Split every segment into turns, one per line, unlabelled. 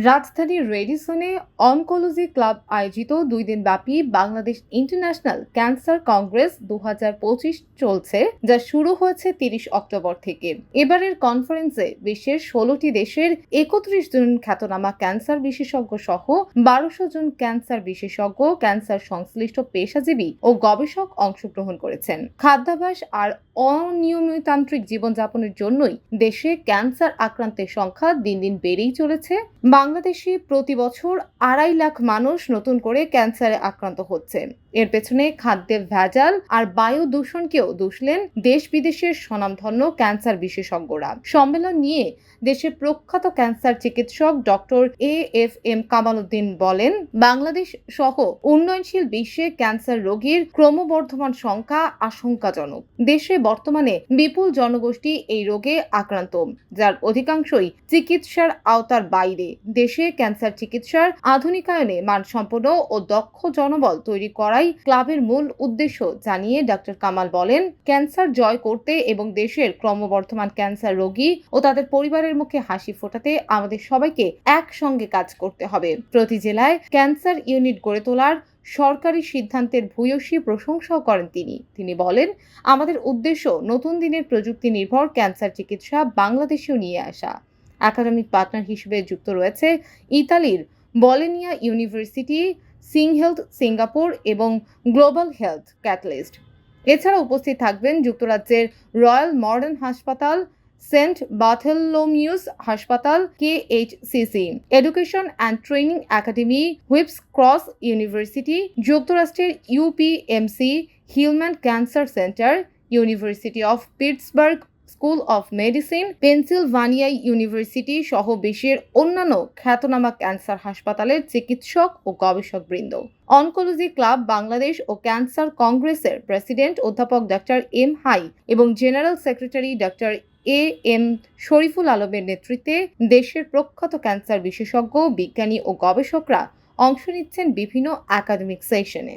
রাজধানীর রেডিসনে oncology club আয়োজিত 2 দিনব্যাপী বাংলাদেশ ইন্টারন্যাশনাল ক্যান্সার কংগ্রেস 2025 চলছে, যা শুরু হয়েছে 30 অক্টোবর থেকে। এবারের কনফারেন্সে বিশ্বের 16টি দেশের 31 জন খ্যাতনামা ক্যান্সার বিশেষজ্ঞ সহ 1200 জন ক্যান্সার বিশেষজ্ঞ, ক্যান্সার সংশ্লিষ্ট পেশাজীবী ও গবেষক অংশগ্রহণ করেছেন। খাদ্যাভ্যাস আর অনিয়মতান্ত্রিক জীবনযাপনের জন্যই দেশে ক্যান্সার আক্রান্তের সংখ্যা দিন দিন বেড়েই চলেছে। বাংলাদেশে প্রতি বছর 2.5 লাখ মানুষ নতুন করে ক্যান্সারে আক্রান্ত হচ্ছে। এর পেছনে খাদ্যে ভেজাল আর বায়ু দূষণকেও দুষলেন দেশ বিদেশের স্বনামধন্য ক্যান্সার বিশেষজ্ঞরা। সম্মেলন নিয়ে দেশের প্রখ্যাত ক্যান্সার চিকিৎসক ডক্টর AFM কামাল উদ্দিন বলেন, বাংলাদেশ সহ উন্নয়নশীল বিশ্বে ক্যান্সার রোগীর ক্রমবর্ধমান সংখ্যা আশঙ্কাজনক। দেশে বর্তমানে বিপুল জনগোষ্ঠী এই রোগে আক্রান্ত, যার অধিকাংশই চিকিৎসার আওতার বাইরে। দেশে ক্যান্সার চিকিৎসার আধুনিকায়নে মানসম্পন্ন ও দক্ষ জনবল তৈরি করাই ক্লাবের মূল উদ্দেশ্য জানিয়ে ডক্টর কামাল বলেন, ক্যান্সার জয় করতে এবং দেশের ক্রমবর্ধমান ক্যান্সার রোগী ও তাদের পরিবারের মুখে হাসি ফোটাতে আমাদের সবাইকে একসঙ্গে কাজ করতে হবে। প্রতি জেলায় ক্যান্সার ইউনিট গড়ে তোলার সরকারি সিদ্ধান্তের ভূয়সী প্রশংসাও করেন তিনি বলেন, আমাদের উদ্দেশ্য নতুন দিনের প্রযুক্তি নির্ভর ক্যান্সার চিকিৎসা বাংলাদেশেও নিয়ে আসা। একাডেমিক পার্টনার হিসেবে যুক্ত রয়েছে ইতালির বলোনিয়া ইউনিভার্সিটি, সিংহেলথ সিঙ্গাপুর এবং গ্লোবাল হেলথ ক্যাটালিস্ট। এছাড়া উপস্থিত থাকবেন যুক্তরাজ্যের রয়্যাল মডার্ন হাসপাতাল, সেন্ট বার্থোলোমিউস হাসপাতাল, KHCC, Education and Training Academy, Whipps Cross University, যুক্তরাষ্ট্রের UPMC, Human Cancer Centre, University of Pittsburgh School of Medicine, Pennsylvania University সহ বিশ্বের অন্যান্য খ্যাতনামা ক্যান্সার হাসপাতালের চিকিৎসক ও গবেষকবৃন্দ। অনকোলজি ক্লাব বাংলাদেশ ও ক্যান্সার কংগ্রেসের প্রেসিডেন্ট অধ্যাপক ডক্টর M হাই এবং general secretary doctor AM Shariful আলমের নেতৃত্বে দেশের প্রখ্যাত ক্যান্সার বিশেষজ্ঞ, বিজ্ঞানী ও গবেষকরা অংশ নিচ্ছেন বিভিন্ন একাডেমিক সেশনে।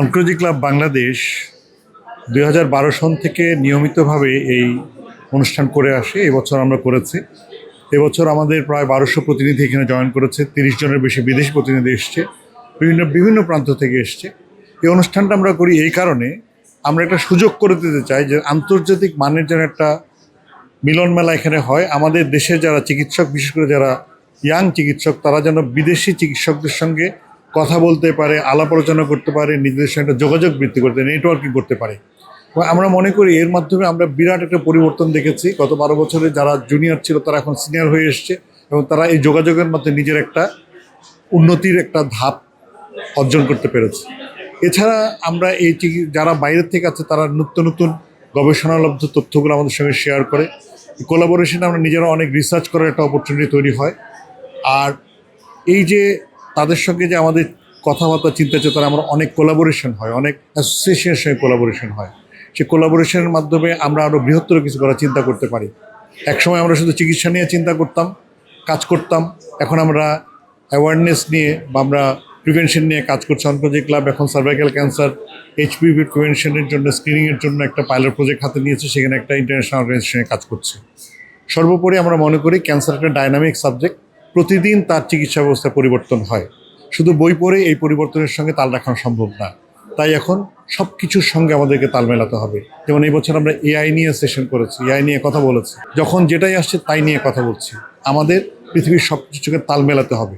অনকোলজি ক্লাব বাংলাদেশ 2012 সন থেকে নিয়মিতভাবে এই অনুষ্ঠান করে আসে। এবছর আমরা করেছি। এবছর আমাদের প্রায় 1200 প্রতিনিধি এখানে জয়েন করেছে। 30 জনের বেশি বিদেশি প্রতিনিধি এসছে, বিভিন্ন প্রান্ত থেকে এসছে। এই অনুষ্ঠানটা আমরা করি এই কারণে, আমরা একটা সুযোগ করে দিতে চাই যে আন্তর্জাতিক মানের যেন একটা মিলন মেলা এখানে হয়। আমাদের দেশের যারা চিকিৎসক, বিশেষ করে যারা ইয়াং চিকিৎসক, তারা যেন বিদেশি চিকিৎসকদের সঙ্গে কথা বলতে পারে, আলাপ আলোচনা করতে পারে, নিজেদের সঙ্গে একটা যোগাযোগ বৃদ্ধি করতে, নেটওয়ার্কিং করতে পারে। আমরা মনে করি এর মাধ্যমে আমরা বিরাট একটা পরিবর্তন দেখেছি। গত 12 বছরে যারা জুনিয়র ছিল তারা এখন সিনিয়র হয়ে এসছে এবং তারা এই যোগাযোগের মধ্যে নিজের একটা উন্নতির একটা ধাপ অর্জন করতে পেরেছে। এছাড়া আমরা এই যারা বাইরের থেকে আছে তারা নতুন গবেষণালব্ধ তথ্যগুলো আমাদের সঙ্গে শেয়ার করে। কোলাবোরেশনে আমরা নিজেরা অনেক রিসার্চ করার একটা অপরচুনিটি তৈরি হয়। আর এই যে তাদের সঙ্গে যে আমাদের কথাবার্তা চিন্তা চেতনা, আমরা অনেক কোলাবোরেশন হয়, অনেক অ্যাসোসিয়েশনের সঙ্গে কোলাবোরেশন হয়। সেই কোলাবোরেশনের মাধ্যমে আমরা আরও বৃহত্তর কিছু করার চিন্তা করতে পারি। একসময় আমরা শুধু চিকিৎসা নিয়ে চিন্তা করতাম, কাজ করতাম। এখন আমরা অ্যাওয়ারনেস নিয়ে বা আমরা প্রিভেনশন নিয়ে কাজ করছি। অনকোলজি ক্লাব এখন সার্ভাইকাল ক্যান্সার, HPV প্রিভেনশনের জন্য, স্ক্রিনিংয়ের জন্য একটা পাইলট প্রজেক্ট হাতে নিয়েছে, সেখানে একটা ইন্টারন্যাশনাল অর্গানাইজেশনে কাজ করছে। সর্বোপরি আমরা মনে করি ক্যান্সার একটা ডাইনামিক সাবজেক্ট, প্রতিদিন তার চিকিৎসা ব্যবস্থা পরিবর্তন হয়। শুধু বই পড়ে এই পরিবর্তনের সঙ্গে তাল রাখানো সম্ভব না। তাই এখন সব কিছুর সঙ্গে আমাদেরকে তাল মেলাতে হবে। যেমন এই বছর আমরা AI নিয়ে সেশন করেছি, AI নিয়ে কথা বলেছি। যখন যেটাই আসছে তাই নিয়ে কথা বলছি। আমাদের পৃথিবীর সব কিছুকে তাল মেলাতে হবে।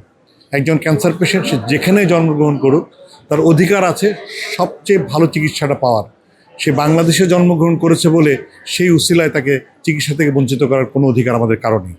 একজন ক্যান্সার পেশেন্ট সে যেখানে জন্মগ্রহণ করুক, তার অধিকার আছে সবচেয়ে ভালো চিকিৎসাটা পাওয়ার। সে বাংলাদেশে জন্মগ্রহণ করেছে বলে সেই উসিলায় তাকে চিকিৎসা থেকে বঞ্চিত করার কোনো অধিকার আমাদের কারণে।